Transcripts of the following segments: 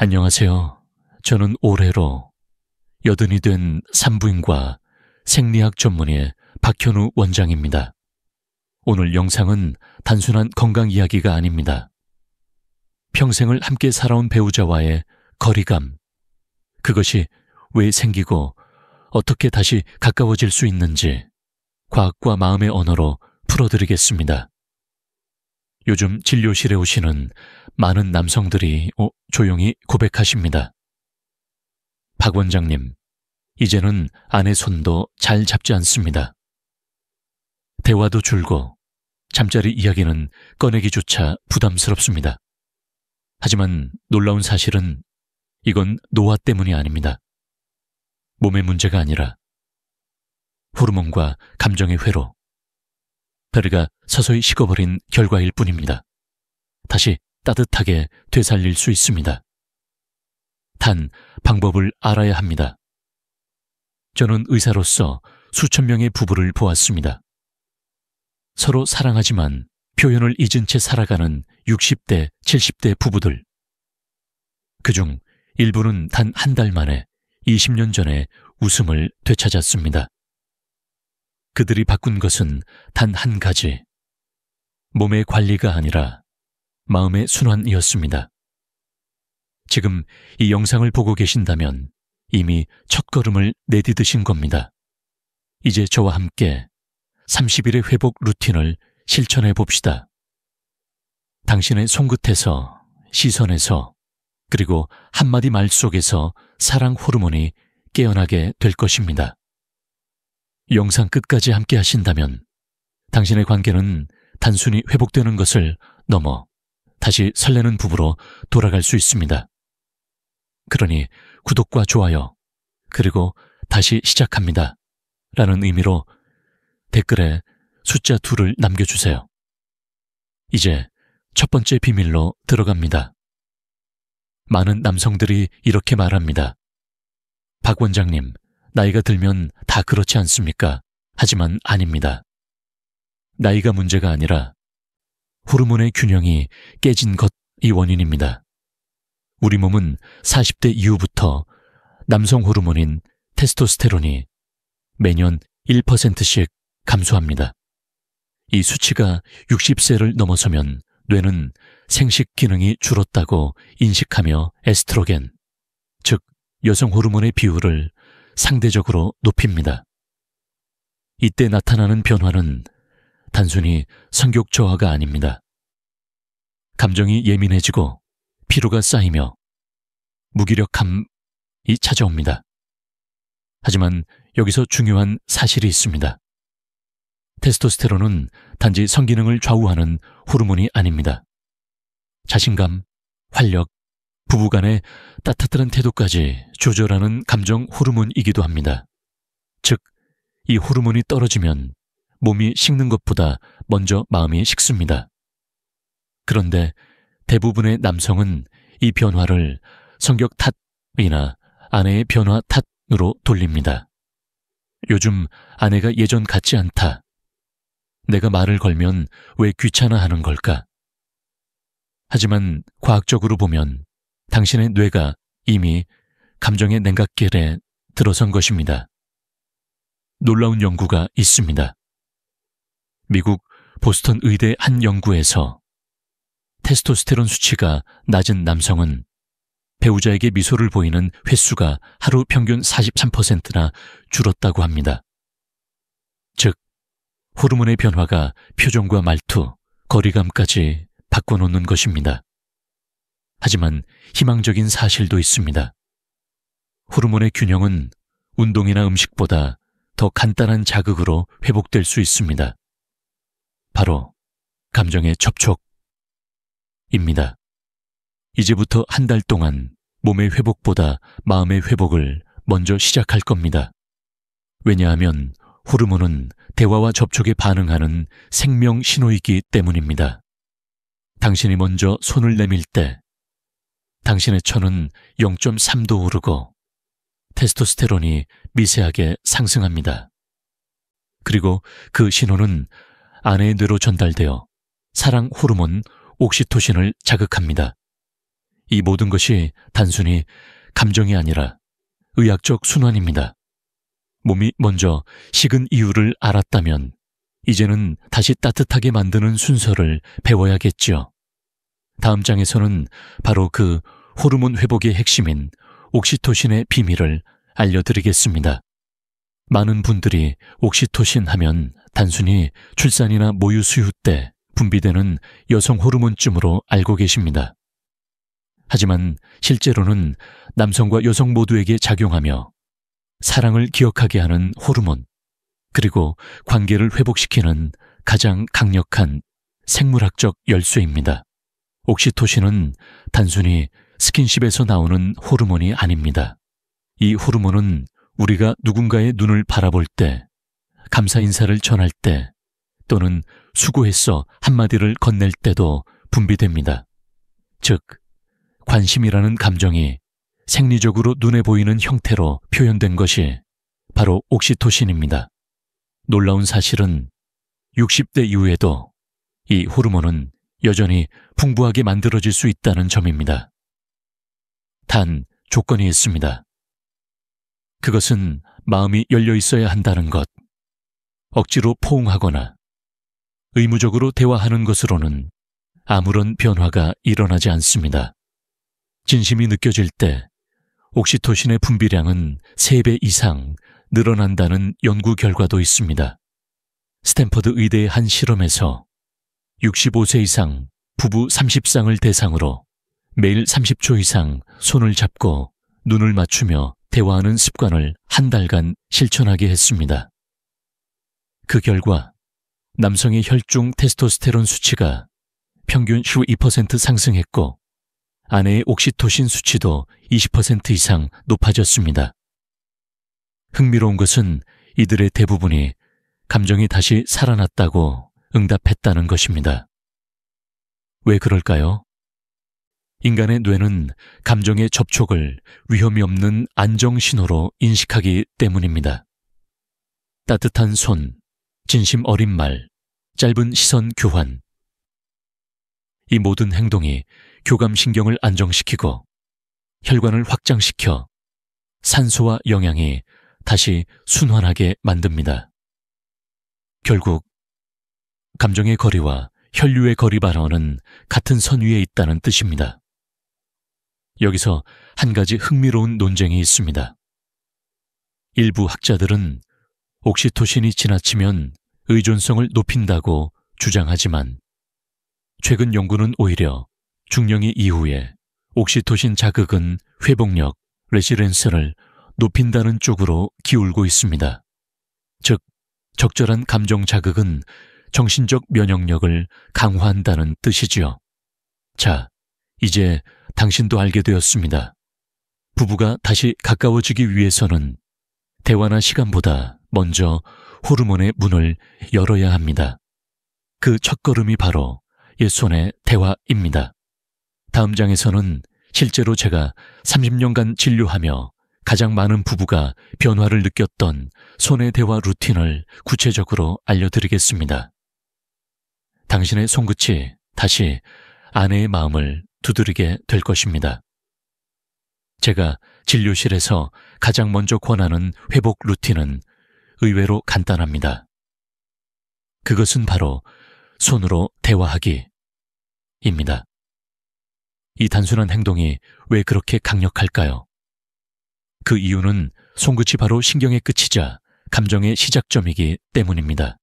안녕하세요. 저는 올해로 80이 된 산부인과 생리학 전문의 박현우 원장입니다. 오늘 영상은 단순한 건강 이야기가 아닙니다. 평생을 함께 살아온 배우자와의 거리감, 그것이 왜 생기고 어떻게 다시 가까워질 수 있는지 과학과 마음의 언어로 풀어드리겠습니다. 요즘 진료실에 오시는 많은 남성들이 조용히 고백하십니다. 박 원장님, 이제는 아내 손도 잘 잡지 않습니다. 대화도 줄고 잠자리 이야기는 꺼내기조차 부담스럽습니다. 하지만 놀라운 사실은 이건 노화 때문이 아닙니다. 몸의 문제가 아니라 호르몬과 감정의 회로, 다리가 서서히 식어버린 결과일 뿐입니다. 다시 따뜻하게 되살릴 수 있습니다. 단, 방법을 알아야 합니다. 저는 의사로서 수천 명의 부부를 보았습니다. 서로 사랑하지만 표현을 잊은 채 살아가는 60대, 70대 부부들. 그중 일부는 단 한 달 만에 20년 전에 웃음을 되찾았습니다. 그들이 바꾼 것은 단 한 가지, 몸의 관리가 아니라 마음의 순환이었습니다. 지금 이 영상을 보고 계신다면 이미 첫걸음을 내디디신 겁니다. 이제 저와 함께 30일의 회복 루틴을 실천해 봅시다. 당신의 손끝에서, 시선에서, 그리고 한마디 말 속에서 사랑 호르몬이 깨어나게 될 것입니다. 영상 끝까지 함께 하신다면 당신의 관계는 단순히 회복되는 것을 넘어 다시 설레는 부부로 돌아갈 수 있습니다. 그러니 구독과 좋아요, 그리고 다시 시작합니다 라는 의미로 댓글에 숫자 2를 남겨주세요. 이제 첫 번째 비밀로 들어갑니다. 많은 남성들이 이렇게 말합니다. 박 원장님, 나이가 들면 다 그렇지 않습니까? 하지만 아닙니다. 나이가 문제가 아니라 호르몬의 균형이 깨진 것이 원인입니다. 우리 몸은 40대 이후부터 남성 호르몬인 테스토스테론이 매년 1%씩 감소합니다. 이 수치가 60세를 넘어서면 뇌는 생식 기능이 줄었다고 인식하며 에스트로겐, 즉 여성 호르몬의 비율을 상대적으로 높입니다. 이때 나타나는 변화는 단순히 성욕 저하가 아닙니다. 감정이 예민해지고 피로가 쌓이며 무기력함이 찾아옵니다. 하지만 여기서 중요한 사실이 있습니다. 테스토스테론은 단지 성기능을 좌우하는 호르몬이 아닙니다. 자신감, 활력, 부부간의 따뜻한 태도까지 조절하는 감정 호르몬이기도 합니다. 즉, 이 호르몬이 떨어지면 몸이 식는 것보다 먼저 마음이 식습니다. 그런데 대부분의 남성은 이 변화를 성격 탓이나 아내의 변화 탓으로 돌립니다. 요즘 아내가 예전 같지 않다. 내가 말을 걸면 왜 귀찮아하는 걸까? 하지만 과학적으로 보면 당신의 뇌가 이미 감정의 냉각길에 들어선 것입니다. 놀라운 연구가 있습니다. 미국 보스턴 의대 한 연구에서 테스토스테론 수치가 낮은 남성은 배우자에게 미소를 보이는 횟수가 하루 평균 43%나 줄었다고 합니다. 즉, 호르몬의 변화가 표정과 말투, 거리감까지 바꿔놓는 것입니다. 하지만 희망적인 사실도 있습니다. 호르몬의 균형은 운동이나 음식보다 더 간단한 자극으로 회복될 수 있습니다. 바로 감정의 접촉입니다. 이제부터 한 달 동안 몸의 회복보다 마음의 회복을 먼저 시작할 겁니다. 왜냐하면 호르몬은 대화와 접촉에 반응하는 생명 신호이기 때문입니다. 당신이 먼저 손을 내밀 때 당신의 천은 0.3도 오르고 테스토스테론이 미세하게 상승합니다. 그리고 그 신호는 아내의 뇌로 전달되어 사랑 호르몬 옥시토신을 자극합니다. 이 모든 것이 단순히 감정이 아니라 의학적 순환입니다. 몸이 먼저 식은 이유를 알았다면 이제는 다시 따뜻하게 만드는 순서를 배워야겠지요. 다음 장에서는 바로 그 호르몬 회복의 핵심인 옥시토신의 비밀을 알려드리겠습니다. 많은 분들이 옥시토신 하면 단순히 출산이나 모유 수유 때 분비되는 여성 호르몬쯤으로 알고 계십니다. 하지만 실제로는 남성과 여성 모두에게 작용하며 사랑을 기억하게 하는 호르몬, 그리고 관계를 회복시키는 가장 강력한 생물학적 열쇠입니다. 옥시토신은 단순히 스킨십에서 나오는 호르몬이 아닙니다. 이 호르몬은 우리가 누군가의 눈을 바라볼 때, 감사 인사를 전할 때, 또는 수고했어 한마디를 건넬 때도 분비됩니다. 즉, 관심이라는 감정이 생리적으로 눈에 보이는 형태로 표현된 것이 바로 옥시토신입니다. 놀라운 사실은 60대 이후에도 이 호르몬은 여전히 풍부하게 만들어질 수 있다는 점입니다. 단 조건이 있습니다. 그것은 마음이 열려 있어야 한다는 것. 억지로 포옹하거나 의무적으로 대화하는 것으로는 아무런 변화가 일어나지 않습니다. 진심이 느껴질 때 옥시토신의 분비량은 3배 이상 늘어난다는 연구 결과도 있습니다. 스탠퍼드 의대의 한 실험에서 65세 이상 부부 30쌍을 대상으로 매일 30초 이상 손을 잡고 눈을 맞추며 대화하는 습관을 한 달간 실천하게 했습니다. 그 결과 남성의 혈중 테스토스테론 수치가 평균 12% 상승했고 아내의 옥시토신 수치도 20% 이상 높아졌습니다. 흥미로운 것은 이들의 대부분이 감정이 다시 살아났다고 응답했다는 것입니다. 왜 그럴까요? 인간의 뇌는 감정의 접촉을 위험이 없는 안정 신호로 인식하기 때문입니다. 따뜻한 손, 진심 어린 말, 짧은 시선 교환. 이 모든 행동이 교감신경을 안정시키고 혈관을 확장시켜 산소와 영양이 다시 순환하게 만듭니다. 결국 감정의 거리와 혈류의 거리 반원은 같은 선 위에 있다는 뜻입니다. 여기서 한 가지 흥미로운 논쟁이 있습니다. 일부 학자들은 옥시토신이 지나치면 의존성을 높인다고 주장하지만 최근 연구는 오히려 중령이 이후에 옥시토신 자극은 회복력, 레시렌스를 높인다는 쪽으로 기울고 있습니다. 즉, 적절한 감정 자극은 정신적 면역력을 강화한다는 뜻이지요. 자, 이제 당신도 알게 되었습니다. 부부가 다시 가까워지기 위해서는 대화나 시간보다 먼저 호르몬의 문을 열어야 합니다. 그 첫걸음이 바로 옛손의 대화입니다. 다음 장에서는 실제로 제가 30년간 진료하며 가장 많은 부부가 변화를 느꼈던 손의 대화 루틴을 구체적으로 알려드리겠습니다. 당신의 손끝이 다시 아내의 마음을 두드리게 될 것입니다. 제가 진료실에서 가장 먼저 권하는 회복 루틴은 의외로 간단합니다. 그것은 바로 손으로 대화하기입니다. 이 단순한 행동이 왜 그렇게 강력할까요? 그 이유는 손끝이 바로 신경의 끝이자 감정의 시작점이기 때문입니다.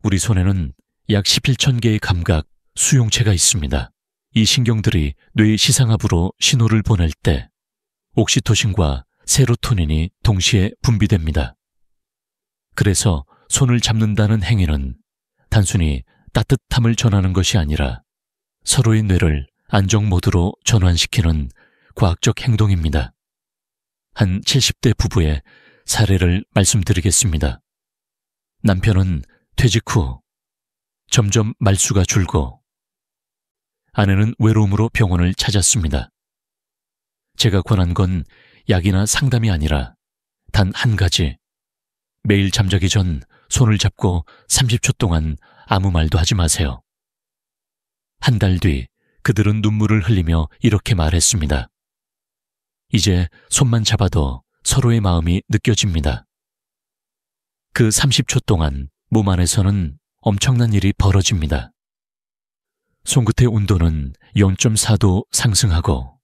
우리 손에는 약 11,000개의 감각, 수용체가 있습니다. 이 신경들이 뇌의 시상합으로 신호를 보낼 때 옥시토신과 세로토닌이 동시에 분비됩니다. 그래서 손을 잡는다는 행위는 단순히 따뜻함을 전하는 것이 아니라 서로의 뇌를 안정 모드로 전환시키는 과학적 행동입니다. 한 70대 부부의 사례를 말씀드리겠습니다. 남편은 퇴직 후 점점 말수가 줄고 아내는 외로움으로 병원을 찾았습니다. 제가 권한 건 약이나 상담이 아니라 단 한 가지, 매일 잠자기 전 손을 잡고 30초 동안 아무 말도 하지 마세요. 한 달 뒤 그들은 눈물을 흘리며 이렇게 말했습니다. 이제 손만 잡아도 서로의 마음이 느껴집니다. 그 30초 동안 몸 안에서는 엄청난 일이 벌어집니다. 손끝의 온도는 0.4도 상승하고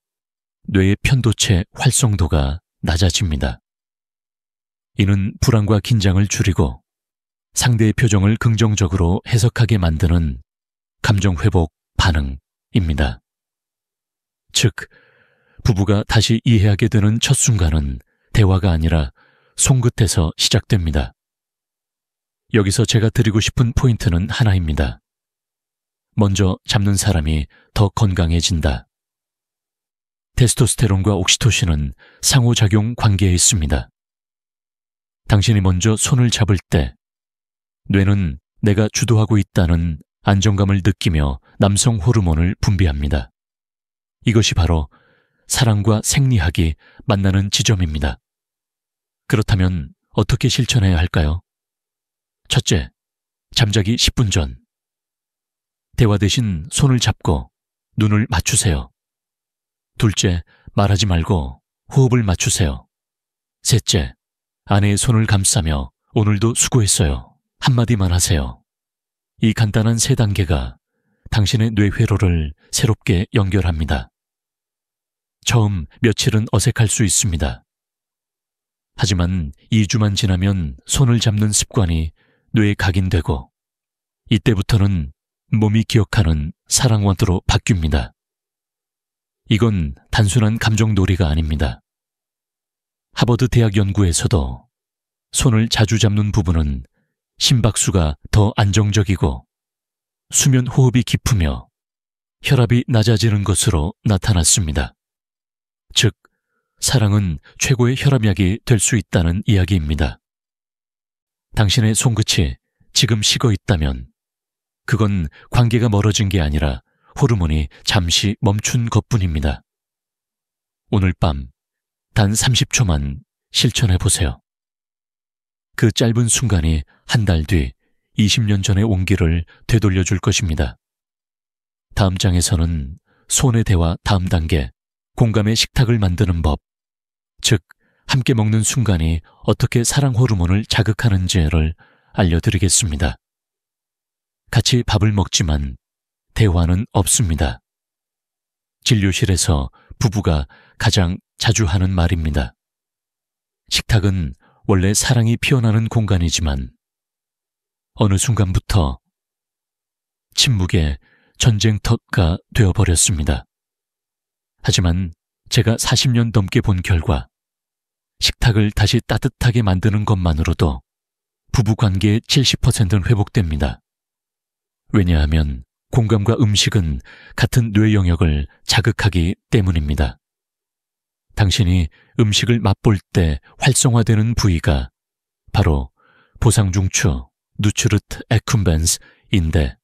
뇌의 편도체 활성도가 낮아집니다. 이는 불안과 긴장을 줄이고 상대의 표정을 긍정적으로 해석하게 만드는 감정회복 반응입니다. 즉, 부부가 다시 이해하게 되는 첫 순간은 대화가 아니라 손끝에서 시작됩니다. 여기서 제가 드리고 싶은 포인트는 하나입니다. 먼저 잡는 사람이 더 건강해진다. 테스토스테론과 옥시토신은 상호작용 관계에 있습니다. 당신이 먼저 손을 잡을 때 뇌는 내가 주도하고 있다는 안정감을 느끼며 남성 호르몬을 분비합니다. 이것이 바로 사랑과 생리학이 만나는 지점입니다. 그렇다면 어떻게 실천해야 할까요? 첫째, 잠자기 10분 전. 대화 대신 손을 잡고 눈을 맞추세요. 둘째, 말하지 말고 호흡을 맞추세요. 셋째, 아내의 손을 감싸며 오늘도 수고했어요. 한마디만 하세요. 이 간단한 3단계가 당신의 뇌 회로를 새롭게 연결합니다. 처음 며칠은 어색할 수 있습니다. 하지만 2주만 지나면 손을 잡는 습관이 뇌에 각인되고 이때부터는 몸이 기억하는 사랑원으로 바뀝니다. 이건 단순한 감정놀이가 아닙니다. 하버드 대학 연구에서도 손을 자주 잡는 부부는 심박수가 더 안정적이고 수면 호흡이 깊으며 혈압이 낮아지는 것으로 나타났습니다. 즉, 사랑은 최고의 혈압약이 될 수 있다는 이야기입니다. 당신의 손끝이 지금 식어 있다면 그건 관계가 멀어진 게 아니라 호르몬이 잠시 멈춘 것뿐입니다. 오늘 밤 단 30초만 실천해 보세요. 그 짧은 순간이 한 달 뒤 20년 전의 온기를 되돌려 줄 것입니다. 다음 장에서는 손의 대화 다음 단계, 공감의 식탁을 만드는 법, 즉 함께 먹는 순간이 어떻게 사랑 호르몬을 자극하는지를 알려드리겠습니다. 같이 밥을 먹지만 대화는 없습니다. 진료실에서 부부가 가장 자주 하는 말입니다. 식탁은 원래 사랑이 피어나는 공간이지만 어느 순간부터 침묵의 전쟁터가 되어버렸습니다. 하지만 제가 40년 넘게 본 결과 식탁을 다시 따뜻하게 만드는 것만으로도 부부관계의 70%는 회복됩니다. 왜냐하면 공감과 음식은 같은 뇌 영역을 자극하기 때문입니다. 당신이 음식을 맛볼 때 활성화되는 부위가 바로 보상중추, 누츠르트 에쿰벤스인데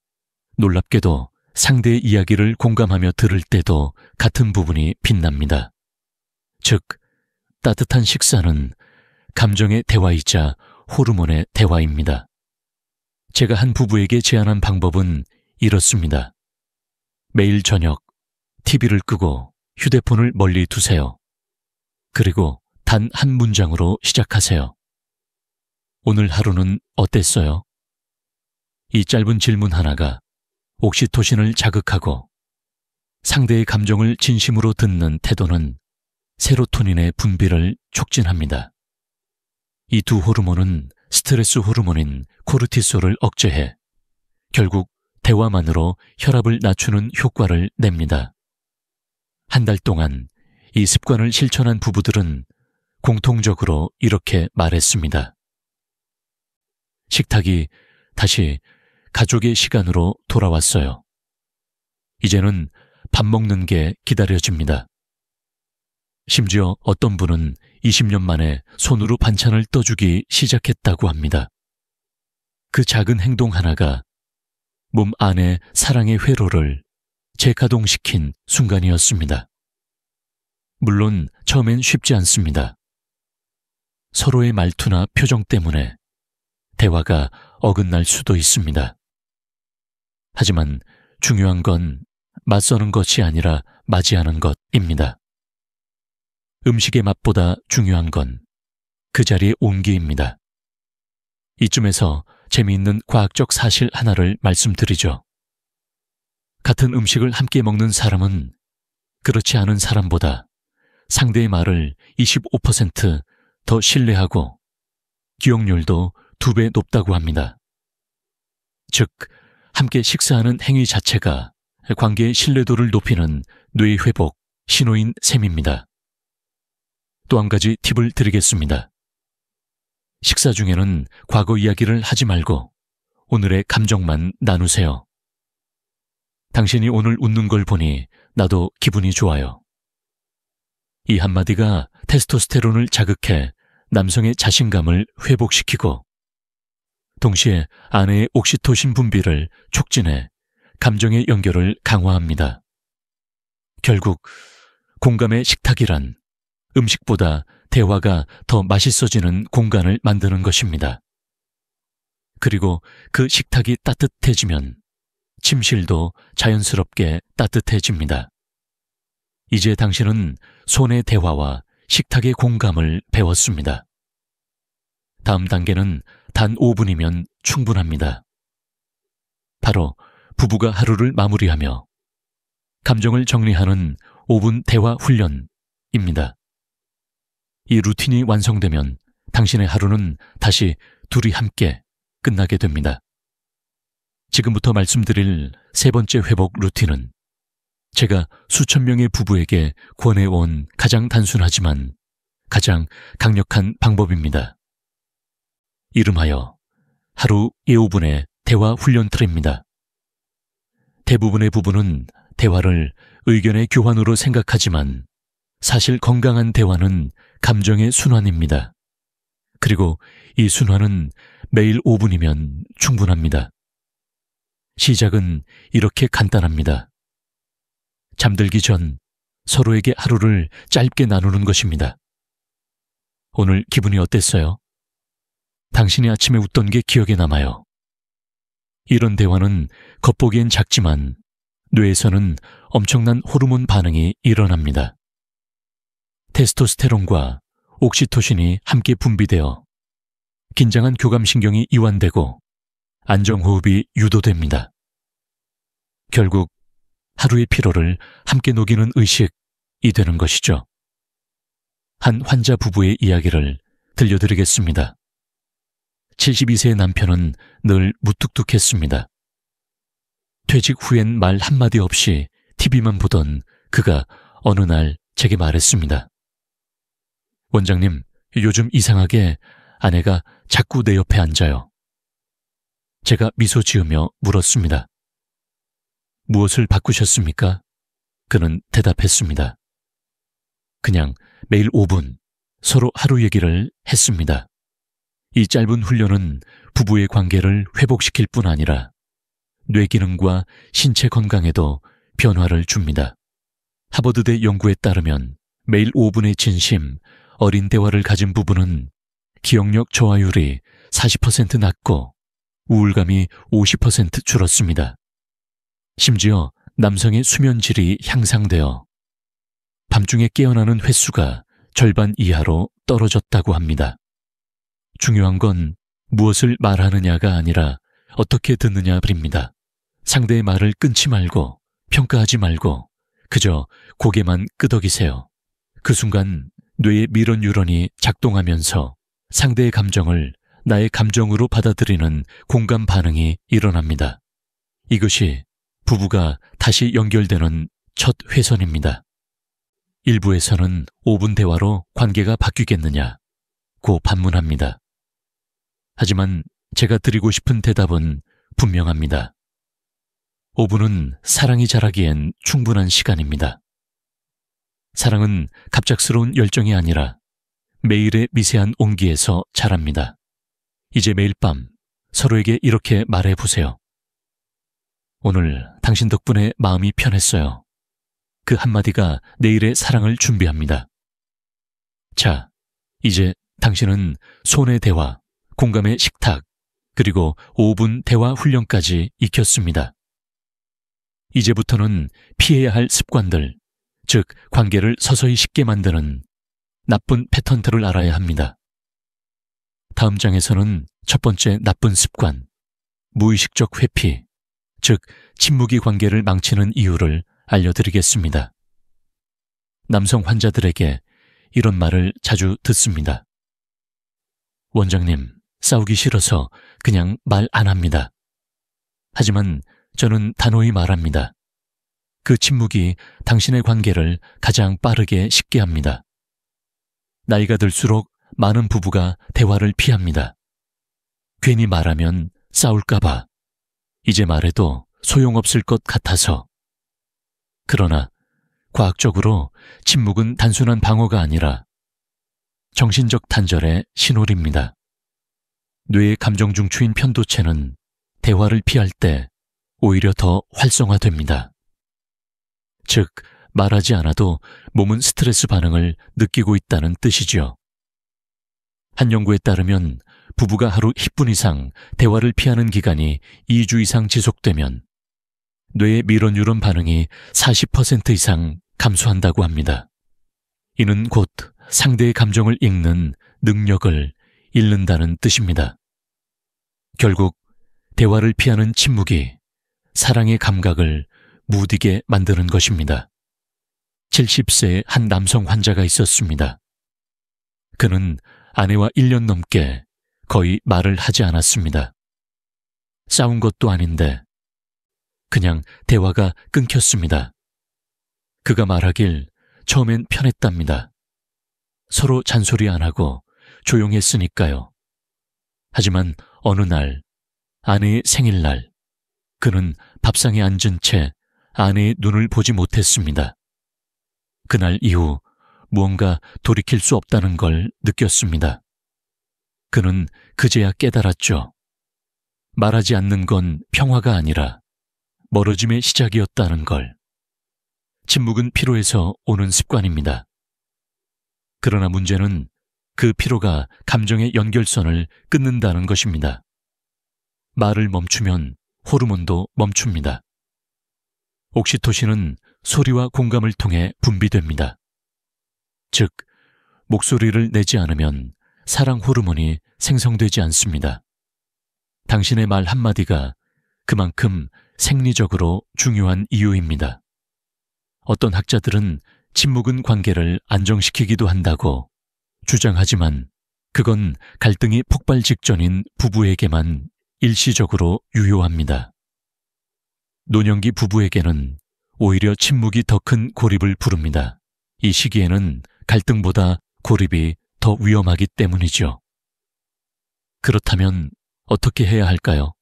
놀랍게도 상대의 이야기를 공감하며 들을 때도 같은 부분이 빛납니다. 즉, 따뜻한 식사는 감정의 대화이자 호르몬의 대화입니다. 제가 한 부부에게 제안한 방법은 이렇습니다. 매일 저녁 TV를 끄고 휴대폰을 멀리 두세요. 그리고 단 한 문장으로 시작하세요. 오늘 하루는 어땠어요? 이 짧은 질문 하나가 옥시토신을 자극하고 상대의 감정을 진심으로 듣는 태도는 세로토닌의 분비를 촉진합니다. 이 두 호르몬은 스트레스 호르몬인 코르티솔을 억제해 결국 대화만으로 혈압을 낮추는 효과를 냅니다. 한 달 동안 이 습관을 실천한 부부들은 공통적으로 이렇게 말했습니다. 식탁이 다시 가족의 시간으로 돌아왔어요. 이제는 밥 먹는 게 기다려집니다. 심지어 어떤 분은 20년 만에 손으로 반찬을 떠주기 시작했다고 합니다. 그 작은 행동 하나가 몸 안의 사랑의 회로를 재가동시킨 순간이었습니다. 물론 처음엔 쉽지 않습니다. 서로의 말투나 표정 때문에 대화가 어긋날 수도 있습니다. 하지만 중요한 건 맞서는 것이 아니라 맞이하는 것입니다. 음식의 맛보다 중요한 건 그 자리의 온기입니다. 이쯤에서 재미있는 과학적 사실 하나를 말씀드리죠. 같은 음식을 함께 먹는 사람은 그렇지 않은 사람보다 상대의 말을 25% 더 신뢰하고 기억률도 2배 높다고 합니다. 즉, 함께 식사하는 행위 자체가 관계의 신뢰도를 높이는 뇌 회복 신호인 셈입니다. 또 한 가지 팁을 드리겠습니다. 식사 중에는 과거 이야기를 하지 말고 오늘의 감정만 나누세요. 당신이 오늘 웃는 걸 보니 나도 기분이 좋아요. 이 한마디가 테스토스테론을 자극해 남성의 자신감을 회복시키고 동시에 아내의 옥시토신 분비를 촉진해 감정의 연결을 강화합니다. 결국 공감의 식탁이란 음식보다 대화가 더 맛있어지는 공간을 만드는 것입니다. 그리고 그 식탁이 따뜻해지면 침실도 자연스럽게 따뜻해집니다. 이제 당신은 손의 대화와 식탁의 공감을 배웠습니다. 다음 단계는 단 5분이면 충분합니다. 바로 부부가 하루를 마무리하며 감정을 정리하는 5분 대화 훈련입니다. 이 루틴이 완성되면 당신의 하루는 다시 둘이 함께 끝나게 됩니다. 지금부터 말씀드릴 세 번째 회복 루틴은 제가 수천 명의 부부에게 권해온 가장 단순하지만 가장 강력한 방법입니다. 이름하여 하루 5분의 대화 훈련 틀입니다. 대부분의 부부는 대화를 의견의 교환으로 생각하지만 사실 건강한 대화는 감정의 순환입니다. 그리고 이 순환은 매일 5분이면 충분합니다. 시작은 이렇게 간단합니다. 잠들기 전 서로에게 하루를 짧게 나누는 것입니다. 오늘 기분이 어땠어요? 당신이 아침에 웃던 게 기억에 남아요. 이런 대화는 겉보기엔 작지만 뇌에서는 엄청난 호르몬 반응이 일어납니다. 테스토스테론과 옥시토신이 함께 분비되어 긴장한 교감신경이 이완되고 안정호흡이 유도됩니다. 결국 하루의 피로를 함께 녹이는 의식이 되는 것이죠. 한 환자 부부의 이야기를 들려드리겠습니다. 72세의 남편은 늘 무뚝뚝했습니다. 퇴직 후엔 말 한마디 없이 TV만 보던 그가 어느 날 제게 말했습니다. 원장님, 요즘 이상하게 아내가 자꾸 내 옆에 앉아요. 제가 미소 지으며 물었습니다. 무엇을 바꾸셨습니까? 그는 대답했습니다. 그냥 매일 5분 서로 하루 얘기를 했습니다. 이 짧은 훈련은 부부의 관계를 회복시킬 뿐 아니라 뇌 기능과 신체 건강에도 변화를 줍니다. 하버드대 연구에 따르면 매일 5분의 진심, 어린 대화를 가진 부부는 기억력 저하율이 40% 낮고 우울감이 50% 줄었습니다. 심지어 남성의 수면질이 향상되어 밤중에 깨어나는 횟수가 절반 이하로 떨어졌다고 합니다. 중요한 건 무엇을 말하느냐가 아니라 어떻게 듣느냐입니다. 상대의 말을 끊지 말고 평가하지 말고 그저 고개만 끄덕이세요. 그 순간 뇌의 미런 뉴런이 작동하면서 상대의 감정을 나의 감정으로 받아들이는 공감 반응이 일어납니다. 이것이 부부가 다시 연결되는 첫 회선입니다. 일부에서는 5분 대화로 관계가 바뀌겠느냐고 반문합니다. 하지만 제가 드리고 싶은 대답은 분명합니다. 5분은 사랑이 자라기엔 충분한 시간입니다. 사랑은 갑작스러운 열정이 아니라 매일의 미세한 온기에서 자랍니다. 이제 매일 밤 서로에게 이렇게 말해보세요. 오늘 당신 덕분에 마음이 편했어요. 그 한마디가 내일의 사랑을 준비합니다. 자, 이제 당신은 손의 대화, 공감의 식탁, 그리고 5분 대화 훈련까지 익혔습니다. 이제부터는 피해야 할 습관들, 즉 관계를 서서히 쉽게 만드는 나쁜 패턴들을 알아야 합니다. 다음 장에서는 첫 번째 나쁜 습관, 무의식적 회피, 즉 침묵이 관계를 망치는 이유를 알려드리겠습니다. 남성 환자들에게 이런 말을 자주 듣습니다. 원장님, 싸우기 싫어서 그냥 말 안 합니다. 하지만 저는 단호히 말합니다. 그 침묵이 당신의 관계를 가장 빠르게 식게 합니다. 나이가 들수록 많은 부부가 대화를 피합니다. 괜히 말하면 싸울까봐, 이제 말해도 소용없을 것 같아서. 그러나 과학적으로 침묵은 단순한 방어가 아니라 정신적 단절의 신호입니다. 뇌의 감정 중추인 편도체는 대화를 피할 때 오히려 더 활성화됩니다. 즉, 말하지 않아도 몸은 스트레스 반응을 느끼고 있다는 뜻이죠. 한 연구에 따르면 부부가 하루 10분 이상 대화를 피하는 기간이 2주 이상 지속되면 뇌의 미러뉴런 반응이 40% 이상 감소한다고 합니다. 이는 곧 상대의 감정을 읽는 능력을 잃는다는 뜻입니다. 결국 대화를 피하는 침묵이 사랑의 감각을 무디게 만드는 것입니다. 70세의 한 남성 환자가 있었습니다. 그는 아내와 1년 넘게 거의 말을 하지 않았습니다. 싸운 것도 아닌데 그냥 대화가 끊겼습니다. 그가 말하길 처음엔 편했답니다. 서로 잔소리 안 하고 조용했으니까요. 하지만 어느 날, 아내의 생일날, 그는 밥상에 앉은 채 아내의 눈을 보지 못했습니다. 그날 이후 무언가 돌이킬 수 없다는 걸 느꼈습니다. 그는 그제야 깨달았죠. 말하지 않는 건 평화가 아니라 멀어짐의 시작이었다는 걸. 침묵은 피로에서 오는 습관입니다. 그러나 문제는 그 피로가 감정의 연결선을 끊는다는 것입니다. 말을 멈추면 호르몬도 멈춥니다. 옥시토신은 소리와 공감을 통해 분비됩니다. 즉, 목소리를 내지 않으면 사랑 호르몬이 생성되지 않습니다. 당신의 말 한마디가 그만큼 생리적으로 중요한 이유입니다. 어떤 학자들은 침묵은 관계를 안정시키기도 한다고 주장하지만 그건 갈등이 폭발 직전인 부부에게만 일시적으로 유효합니다. 노년기 부부에게는 오히려 침묵이 더 큰 고립을 부릅니다. 이 시기에는 갈등보다 고립이 더 위험하기 때문이죠. 그렇다면 어떻게 해야 할까요?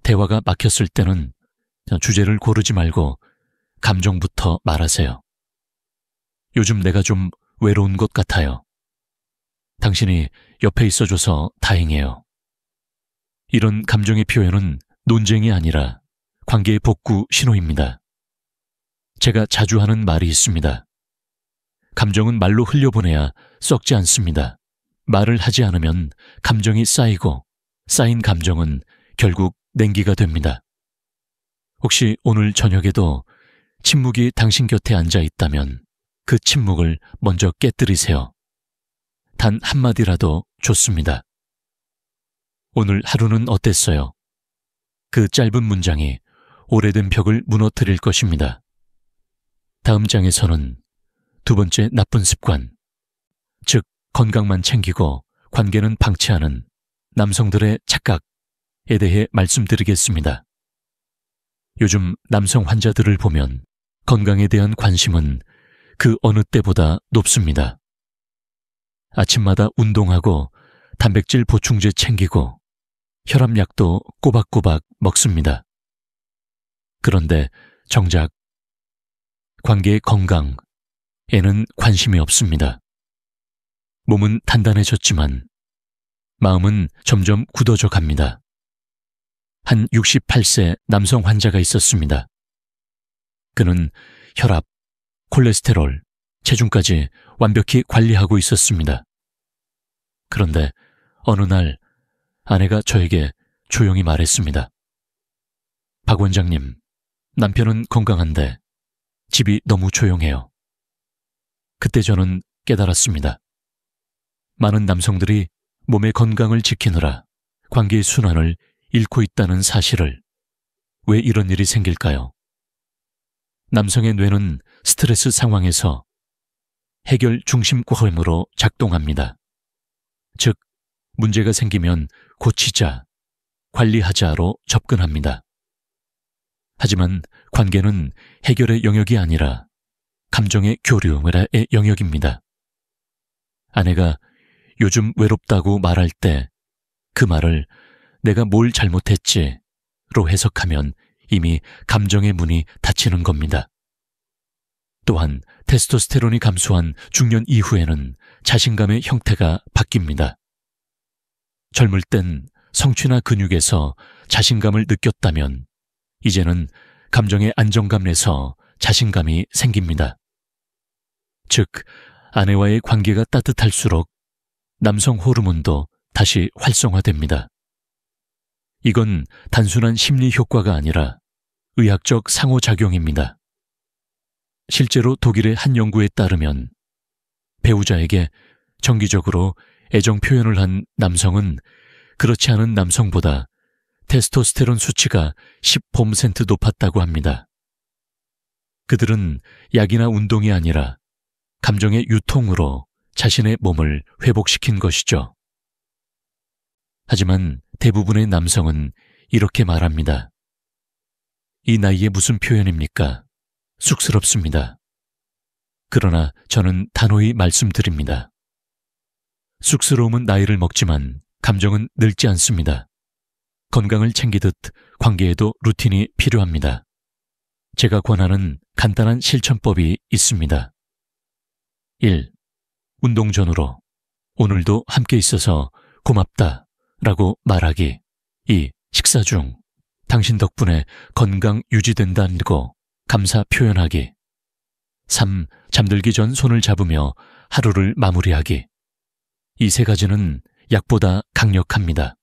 대화가 막혔을 때는 주제를 고르지 말고 감정부터 말하세요. 요즘 내가 좀 외로운 것 같아요. 당신이 옆에 있어줘서 다행이에요. 이런 감정의 표현은 논쟁이 아니라 관계의 복구 신호입니다. 제가 자주 하는 말이 있습니다. 감정은 말로 흘려보내야 썩지 않습니다. 말을 하지 않으면 감정이 쌓이고 쌓인 감정은 결국 냉기가 됩니다. 혹시 오늘 저녁에도 침묵이 당신 곁에 앉아 있다면 그 침묵을 먼저 깨뜨리세요. 단 한마디라도 좋습니다. 오늘 하루는 어땠어요? 그 짧은 문장이 오래된 벽을 무너뜨릴 것입니다. 다음 장에서는 두 번째 나쁜 습관, 즉 건강만 챙기고 관계는 방치하는 남성들의 착각에 대해 말씀드리겠습니다. 요즘 남성 환자들을 보면 건강에 대한 관심은 그 어느 때보다 높습니다. 아침마다 운동하고 단백질 보충제 챙기고 혈압약도 꼬박꼬박 먹습니다. 그런데 정작 관계의 건강에는 관심이 없습니다. 몸은 단단해졌지만 마음은 점점 굳어져 갑니다. 한 68세 남성 환자가 있었습니다. 그는 혈압, 콜레스테롤, 체중까지 완벽히 관리하고 있었습니다. 그런데 어느 날 아내가 저에게 조용히 말했습니다. 박 원장님, 남편은 건강한데 집이 너무 조용해요. 그때 저는 깨달았습니다. 많은 남성들이 몸의 건강을 지키느라 관계의 순환을 잃고 있다는 사실을. 왜 이런 일이 생길까요? 남성의 뇌는 스트레스 상황에서 해결 중심권으로 작동합니다. 즉, 문제가 생기면 고치자, 관리하자로 접근합니다. 하지만 관계는 해결의 영역이 아니라 감정의 교류의 영역입니다. 아내가 요즘 외롭다고 말할 때 그 말을 내가 뭘 잘못했지로 해석하면 이미 감정의 문이 닫히는 겁니다. 또한 테스토스테론이 감소한 중년 이후에는 자신감의 형태가 바뀝니다. 젊을 땐 성취나 근육에서 자신감을 느꼈다면 이제는 감정의 안정감 내서 자신감이 생깁니다. 즉, 아내와의 관계가 따뜻할수록 남성 호르몬도 다시 활성화됩니다. 이건 단순한 심리 효과가 아니라 의학적 상호작용입니다. 실제로 독일의 한 연구에 따르면 배우자에게 정기적으로 애정 표현을 한 남성은 그렇지 않은 남성보다 테스토스테론 수치가 10% 높았다고 합니다. 그들은 약이나 운동이 아니라 감정의 유통으로 자신의 몸을 회복시킨 것이죠. 하지만 대부분의 남성은 이렇게 말합니다. 이 나이에 무슨 표현입니까? 쑥스럽습니다. 그러나 저는 단호히 말씀드립니다. 쑥스러움은 나이를 먹지만 감정은 늙지 않습니다. 건강을 챙기듯 관계에도 루틴이 필요합니다. 제가 권하는 간단한 실천법이 있습니다. 1. 운동 전후로 오늘도 함께 있어서 고맙다 라고 말하기. 2. 식사 중 당신 덕분에 건강 유지된다고 감사 표현하기. 3. 잠들기 전 손을 잡으며 하루를 마무리하기. 이 세 가지는 약보다 강력합니다.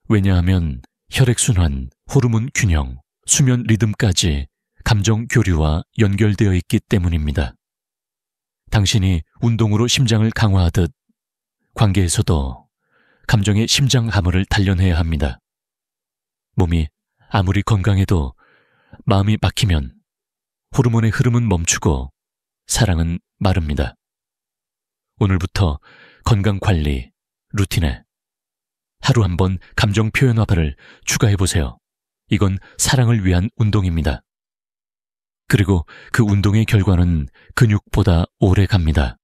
왜냐하면 혈액순환, 호르몬 균형, 수면 리듬까지 감정 교류와 연결되어 있기 때문입니다. 당신이 운동으로 심장을 강화하듯 관계에서도 감정의 심장 하모를 단련해야 합니다. 몸이 아무리 건강해도 마음이 막히면 호르몬의 흐름은 멈추고 사랑은 마릅니다. 오늘부터 건강관리, 루틴에 하루 한 번 감정 표현화를 추가해보세요. 이건 사랑을 위한 운동입니다. 그리고 그 운동의 결과는 근육보다 오래 갑니다.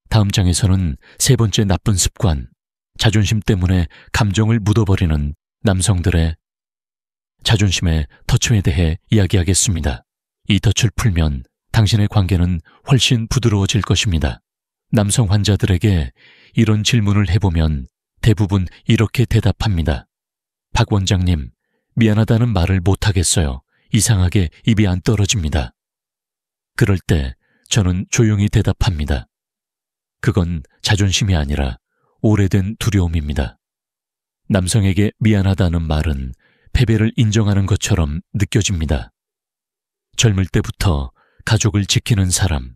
다음 장에서는 세 번째 나쁜 습관, 자존심 때문에 감정을 묻어버리는 남성들의 자존심의 덫에 대해 이야기하겠습니다. 이 덫을 풀면 당신의 관계는 훨씬 부드러워질 것입니다. 남성 환자들에게 이런 질문을 해보면 대부분 이렇게 대답합니다. 박 원장님, 미안하다는 말을 못하겠어요. 이상하게 입이 안 떨어집니다. 그럴 때 저는 조용히 대답합니다. 그건 자존심이 아니라 오래된 두려움입니다. 남성에게 미안하다는 말은 패배를 인정하는 것처럼 느껴집니다. 젊을 때부터 가족을 지키는 사람,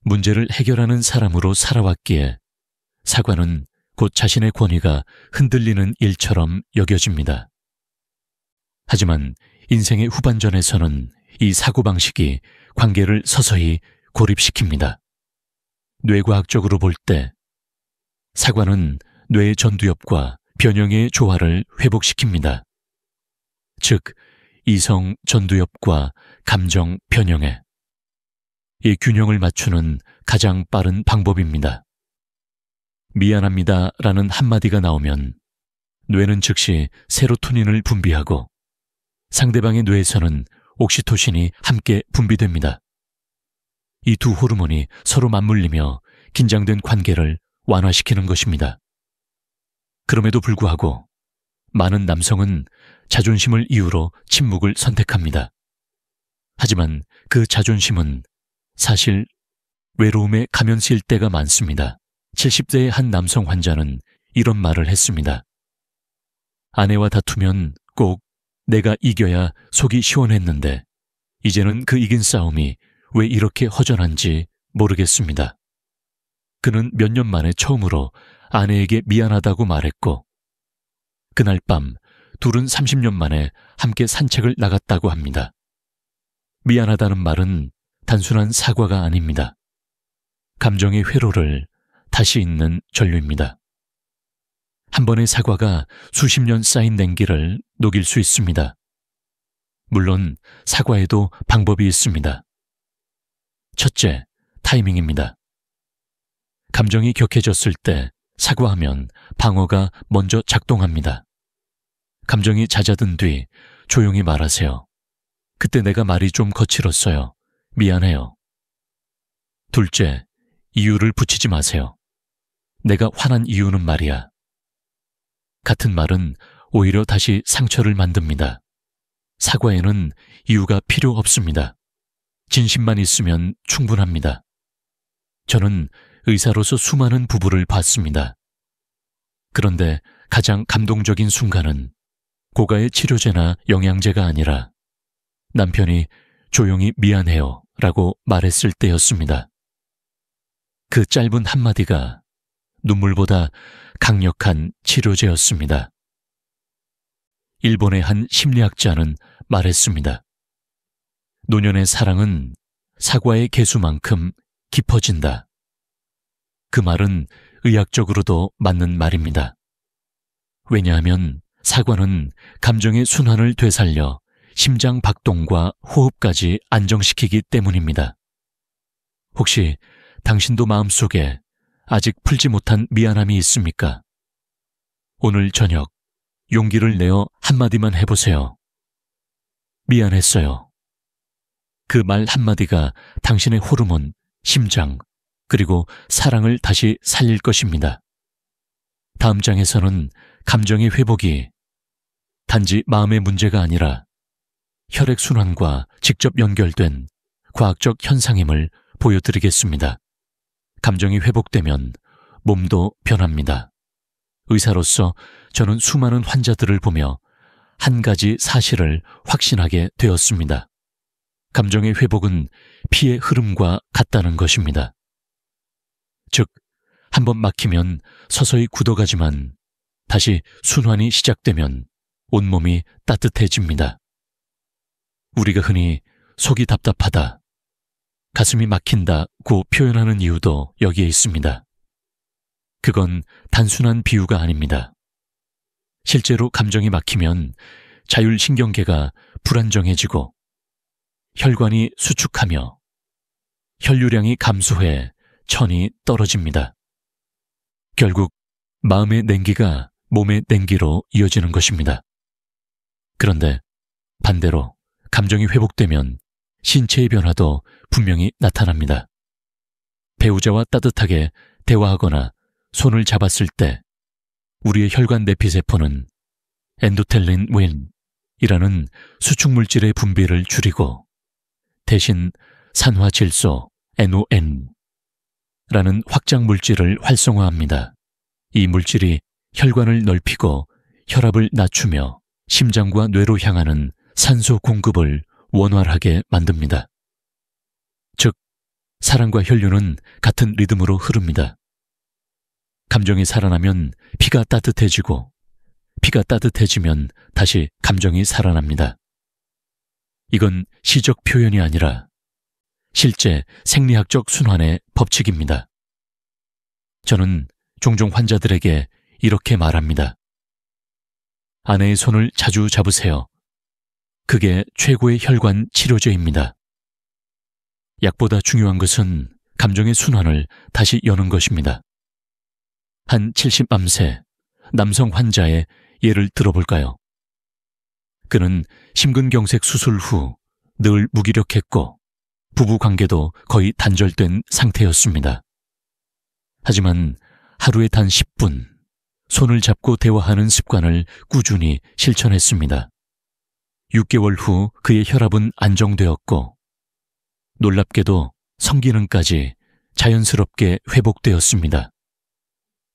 문제를 해결하는 사람으로 살아왔기에 사과는 곧 자신의 권위가 흔들리는 일처럼 여겨집니다. 하지만 인생의 후반전에서는 이 사고방식이 관계를 서서히 고립시킵니다. 뇌과학적으로 볼 때 사과는 뇌의 전두엽과 변형의 조화를 회복시킵니다. 즉, 이성 전두엽과 감정 변형에 이 균형을 맞추는 가장 빠른 방법입니다. 미안합니다 라는 한마디가 나오면 뇌는 즉시 세로토닌을 분비하고 상대방의 뇌에서는 옥시토신이 함께 분비됩니다. 이 두 호르몬이 서로 맞물리며 긴장된 관계를 완화시키는 것입니다. 그럼에도 불구하고 많은 남성은 자존심을 이유로 침묵을 선택합니다. 하지만 그 자존심은 사실 외로움에 가면 sil 때가 많습니다. 70대의 한 남성 환자는 이런 말을 했습니다. 아내와 다투면 꼭 내가 이겨야 속이 시원했는데 이제는 그 이긴 싸움이 왜 이렇게 허전한지 모르겠습니다. 그는 몇 년 만에 처음으로 아내에게 미안하다고 말했고 그날 밤 둘은 30년 만에 함께 산책을 나갔다고 합니다. 미안하다는 말은 단순한 사과가 아닙니다. 감정의 회로를 다시 잇는 전류입니다. 한 번의 사과가 수십 년 쌓인 냉기를 녹일 수 있습니다. 물론 사과에도 방법이 있습니다. 첫째, 타이밍입니다. 감정이 격해졌을 때 사과하면 방어가 먼저 작동합니다. 감정이 잦아든 뒤 조용히 말하세요. 그때 내가 말이 좀 거칠었어요. 미안해요. 둘째, 이유를 붙이지 마세요. 내가 화난 이유는 말이야. 같은 말은 오히려 다시 상처를 만듭니다. 사과에는 이유가 필요 없습니다. 진심만 있으면 충분합니다. 저는 의사로서 수많은 부부를 봤습니다. 그런데 가장 감동적인 순간은 고가의 치료제나 영양제가 아니라 남편이 조용히 미안해요 라고 말했을 때였습니다. 그 짧은 한마디가 눈물보다 강력한 치료제였습니다. 일본의 한 심리학자는 말했습니다. 노년의 사랑은 사과의 개수만큼 깊어진다. 그 말은 의학적으로도 맞는 말입니다. 왜냐하면 사과는 감정의 순환을 되살려 심장 박동과 호흡까지 안정시키기 때문입니다. 혹시 당신도 마음속에 아직 풀지 못한 미안함이 있습니까? 오늘 저녁 용기를 내어 한마디만 해보세요. 미안했어요. 그 말 한마디가 당신의 호르몬, 심장, 그리고 사랑을 다시 살릴 것입니다. 다음 장에서는 감정의 회복이 단지 마음의 문제가 아니라 혈액순환과 직접 연결된 과학적 현상임을 보여드리겠습니다. 감정이 회복되면 몸도 변합니다. 의사로서 저는 수많은 환자들을 보며 한 가지 사실을 확신하게 되었습니다. 감정의 회복은 피의 흐름과 같다는 것입니다. 즉, 한번 막히면 서서히 굳어가지만 다시 순환이 시작되면 온몸이 따뜻해집니다. 우리가 흔히 속이 답답하다, 가슴이 막힌다고 표현하는 이유도 여기에 있습니다. 그건 단순한 비유가 아닙니다. 실제로 감정이 막히면 자율신경계가 불안정해지고 혈관이 수축하며 혈류량이 감소해 천이 떨어집니다. 결국 마음의 냉기가 몸의 냉기로 이어지는 것입니다. 그런데 반대로 감정이 회복되면 신체의 변화도 분명히 나타납니다. 배우자와 따뜻하게 대화하거나 손을 잡았을 때 우리의 혈관 내피세포는 엔도텔린 윈이라는 수축물질의 분비를 줄이고 대신 산화질소 NON라는 확장물질을 활성화합니다. 이 물질이 혈관을 넓히고 혈압을 낮추며 심장과 뇌로 향하는 산소 공급을 원활하게 만듭니다. 즉, 사랑과 혈류는 같은 리듬으로 흐릅니다. 감정이 살아나면 피가 따뜻해지고 피가 따뜻해지면 다시 감정이 살아납니다. 이건 시적 표현이 아니라 실제 생리학적 순환의 법칙입니다. 저는 종종 환자들에게 이렇게 말합니다. 아내의 손을 자주 잡으세요. 그게 최고의 혈관 치료제입니다. 약보다 중요한 것은 감정의 순환을 다시 여는 것입니다. 한 70암세 남성 환자의 예를 들어볼까요? 그는 심근경색 수술 후 늘 무기력했고 부부관계도 거의 단절된 상태였습니다. 하지만 하루에 단 10분 손을 잡고 대화하는 습관을 꾸준히 실천했습니다. 6개월 후 그의 혈압은 안정되었고 놀랍게도 성기능까지 자연스럽게 회복되었습니다.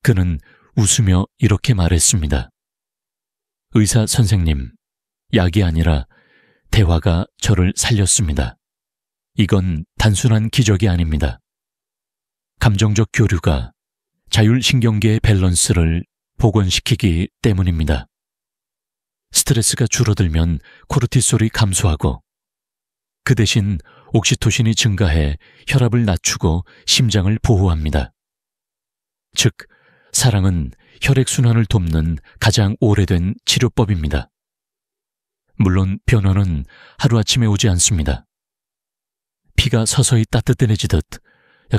그는 웃으며 이렇게 말했습니다. 의사 선생님, 약이 아니라 대화가 저를 살렸습니다. 이건 단순한 기적이 아닙니다. 감정적 교류가 자율신경계의 밸런스를 복원시키기 때문입니다. 스트레스가 줄어들면 코르티솔이 감소하고 그 대신 옥시토신이 증가해 혈압을 낮추고 심장을 보호합니다. 즉, 사랑은 혈액순환을 돕는 가장 오래된 치료법입니다. 물론 변화는 하루아침에 오지 않습니다. 피가 서서히 따뜻해지듯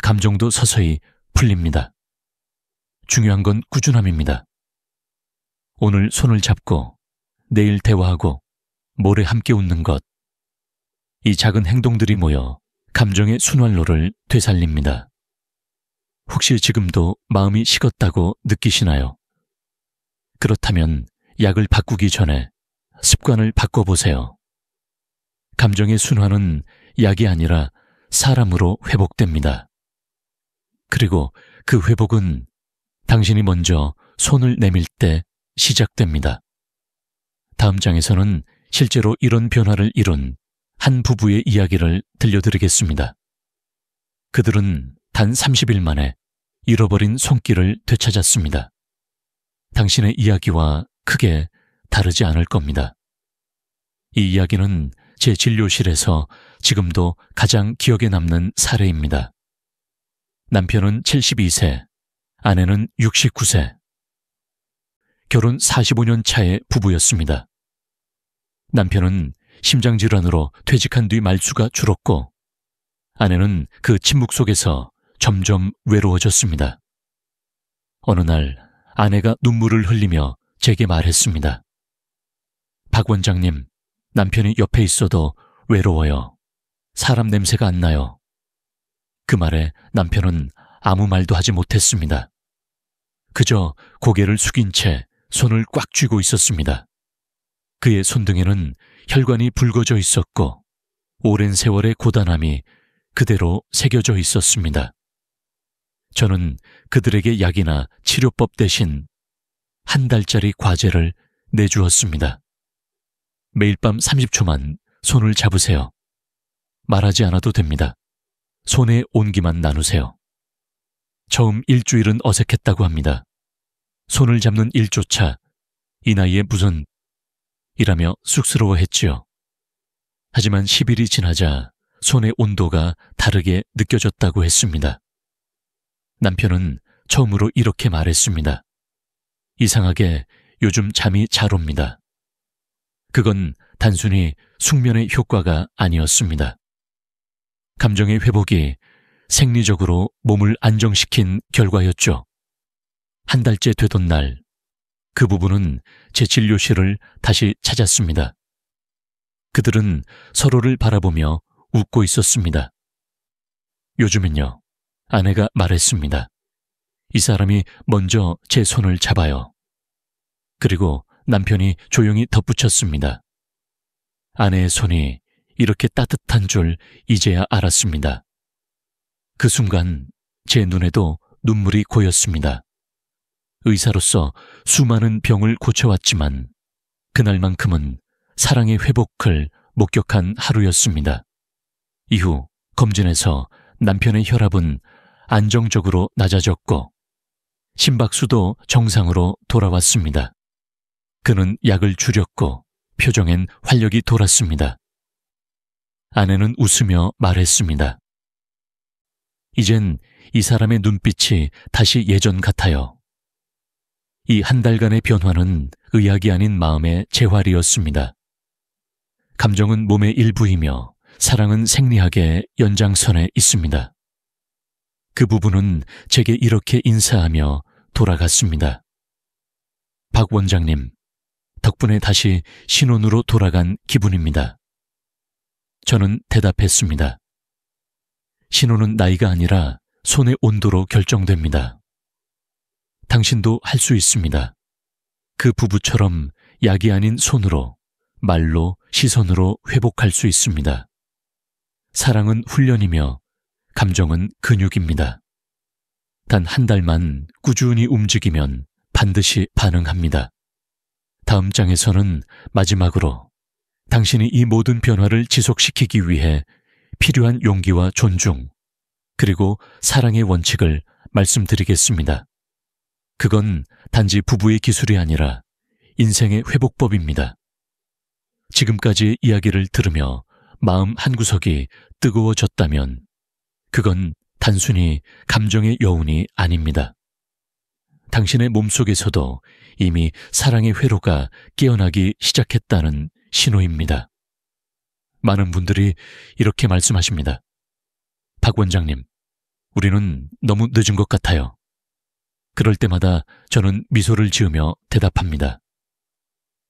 감정도 서서히 풀립니다. 중요한 건 꾸준함입니다. 오늘 손을 잡고 내일 대화하고 모레 함께 웃는 것. 이 작은 행동들이 모여 감정의 순환로를 되살립니다. 혹시 지금도 마음이 식었다고 느끼시나요? 그렇다면 약을 바꾸기 전에 습관을 바꿔보세요. 감정의 순환은 약이 아니라 사람으로 회복됩니다. 그리고 그 회복은 당신이 먼저 손을 내밀 때 시작됩니다. 다음 장에서는 실제로 이런 변화를 이룬 한 부부의 이야기를 들려드리겠습니다. 그들은 단 30일 만에 잃어버린 손길을 되찾았습니다. 당신의 이야기와 크게 다르지 않을 겁니다. 이 이야기는 제 진료실에서 지금도 가장 기억에 남는 사례입니다. 남편은 72세, 아내는 69세. 결혼 45년 차의 부부였습니다. 남편은 심장질환으로 퇴직한 뒤 말수가 줄었고 아내는 그 침묵 속에서 점점 외로워졌습니다. 어느 날 아내가 눈물을 흘리며 제게 말했습니다. 박 원장님, 남편이 옆에 있어도 외로워요. 사람 냄새가 안 나요. 그 말에 남편은 아무 말도 하지 못했습니다. 그저 고개를 숙인 채 손을 꽉 쥐고 있었습니다. 그의 손등에는 혈관이 붉어져 있었고 오랜 세월의 고단함이 그대로 새겨져 있었습니다. 저는 그들에게 약이나 치료법 대신 한 달짜리 과제를 내주었습니다. 매일 밤 30초만 손을 잡으세요. 말하지 않아도 됩니다. 손의 온기만 나누세요. 처음 일주일은 어색했다고 합니다. 손을 잡는 일조차 이 나이에 무슨 이라며 쑥스러워했지요. 하지만 10일이 지나자 손의 온도가 다르게 느껴졌다고 했습니다. 남편은 처음으로 이렇게 말했습니다. 이상하게 요즘 잠이 잘 옵니다. 그건 단순히 숙면의 효과가 아니었습니다. 감정의 회복이 생리적으로 몸을 안정시킨 결과였죠. 한 달째 되던 날, 그 부부는 제 진료실을 다시 찾았습니다. 그들은 서로를 바라보며 웃고 있었습니다. 요즘은요, 아내가 말했습니다. 이 사람이 먼저 제 손을 잡아요. 그리고 남편이 조용히 덧붙였습니다. 아내의 손이 이렇게 따뜻한 줄 이제야 알았습니다. 그 순간 제 눈에도 눈물이 고였습니다. 의사로서 수많은 병을 고쳐왔지만 그날만큼은 사랑의 회복을 목격한 하루였습니다. 이후 검진에서 남편의 혈압은 안정적으로 낮아졌고 심박수도 정상으로 돌아왔습니다. 그는 약을 줄였고 표정엔 활력이 돌았습니다. 아내는 웃으며 말했습니다. 이젠 이 사람의 눈빛이 다시 예전 같아요. 이 한 달간의 변화는 의학이 아닌 마음의 재활이었습니다. 감정은 몸의 일부이며 사랑은 생리학의 연장선에 있습니다. 그 부부는 제게 이렇게 인사하며 돌아갔습니다. 박 원장님, 덕분에 다시 신혼으로 돌아간 기분입니다. 저는 대답했습니다. 신혼은 나이가 아니라 손의 온도로 결정됩니다. 당신도 할 수 있습니다. 그 부부처럼 약이 아닌 손으로, 말로, 시선으로 회복할 수 있습니다. 사랑은 훈련이며 감정은 근육입니다. 단 한 달만 꾸준히 움직이면 반드시 반응합니다. 다음 장에서는 마지막으로 당신이 이 모든 변화를 지속시키기 위해 필요한 용기와 존중, 그리고 사랑의 원칙을 말씀드리겠습니다. 그건 단지 부부의 기술이 아니라 인생의 회복법입니다. 지금까지의 이야기를 들으며 마음 한구석이 뜨거워졌다면 그건 단순히 감정의 여운이 아닙니다. 당신의 몸속에서도 이미 사랑의 회로가 깨어나기 시작했다는 신호입니다. 많은 분들이 이렇게 말씀하십니다. 박 원장님, 우리는 너무 늦은 것 같아요. 그럴 때마다 저는 미소를 지으며 대답합니다.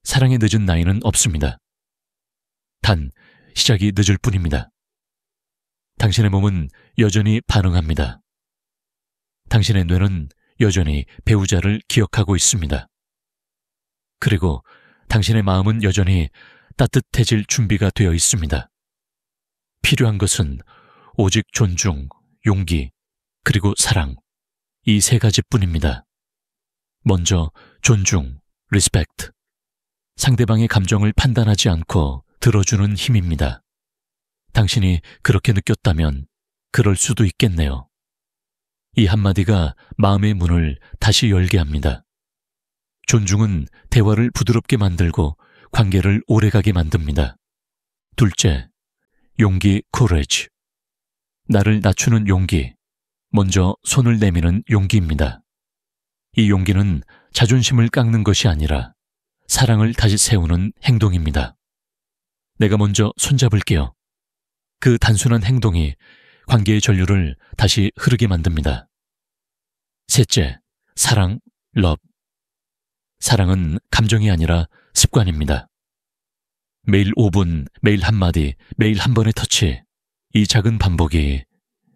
사랑에 늦은 나이는 없습니다. 단, 시작이 늦을 뿐입니다. 당신의 몸은 여전히 반응합니다. 당신의 뇌는 여전히 배우자를 기억하고 있습니다. 그리고 당신의 마음은 여전히 따뜻해질 준비가 되어 있습니다. 필요한 것은 오직 존중, 용기, 그리고 사랑, 이 세 가지뿐입니다. 먼저 존중, 리스펙트. 상대방의 감정을 판단하지 않고 들어주는 힘입니다. 당신이 그렇게 느꼈다면 그럴 수도 있겠네요. 이 한마디가 마음의 문을 다시 열게 합니다. 존중은 대화를 부드럽게 만들고 관계를 오래가게 만듭니다. 둘째, 용기, courage. 나를 낮추는 용기, 먼저 손을 내미는 용기입니다. 이 용기는 자존심을 깎는 것이 아니라 사랑을 다시 세우는 행동입니다. 내가 먼저 손잡을게요. 그 단순한 행동이 관계의 전류를 다시 흐르게 만듭니다. 셋째, 사랑, love. 사랑은 감정이 아니라 습관입니다. 매일 5분, 매일 한마디, 매일 한 번의 터치, 이 작은 반복이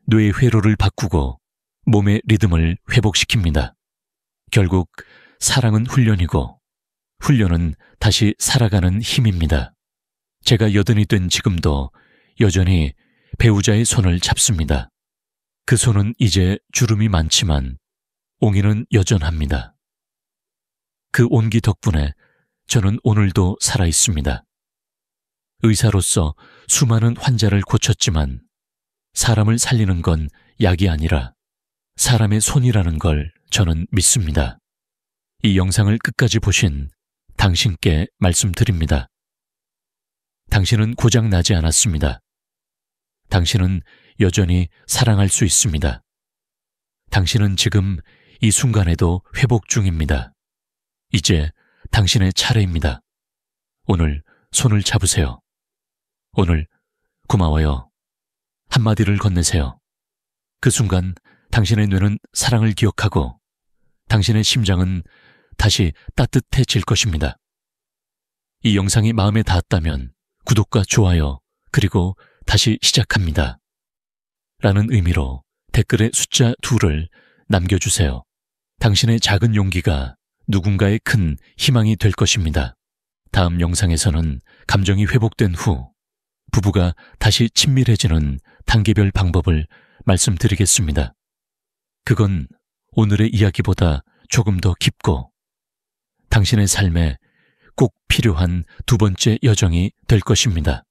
뇌의 회로를 바꾸고 몸의 리듬을 회복시킵니다. 결국 사랑은 훈련이고 훈련은 다시 살아가는 힘입니다. 제가 80이 된 지금도 여전히 배우자의 손을 잡습니다. 그 손은 이제 주름이 많지만 옹이는 여전합니다. 그 온기 덕분에 저는 오늘도 살아 있습니다. 의사로서 수많은 환자를 고쳤지만 사람을 살리는 건 약이 아니라 사람의 손이라는 걸 저는 믿습니다. 이 영상을 끝까지 보신 당신께 말씀드립니다. 당신은 고장 나지 않았습니다. 당신은 여전히 사랑할 수 있습니다. 당신은 지금 이 순간에도 회복 중입니다. 이제 당신의 차례입니다. 오늘 손을 잡으세요. 오늘 고마워요. 한마디를 건네세요. 그 순간 당신의 뇌는 사랑을 기억하고 당신의 심장은 다시 따뜻해질 것입니다. 이 영상이 마음에 닿았다면 구독과 좋아요, 그리고 다시 시작합니다. 라는 의미로 댓글에 숫자 2를 남겨주세요. 당신의 작은 용기가 누군가의 큰 희망이 될 것입니다. 다음 영상에서는 감정이 회복된 후 부부가 다시 친밀해지는 단계별 방법을 말씀드리겠습니다. 그건 오늘의 이야기보다 조금 더 깊고 당신의 삶에 꼭 필요한 두 번째 여정이 될 것입니다.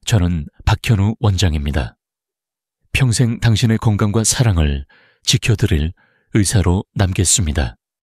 저는 박현우 원장입니다. 평생 당신의 건강과 사랑을 지켜드릴 의사로 남겠습니다.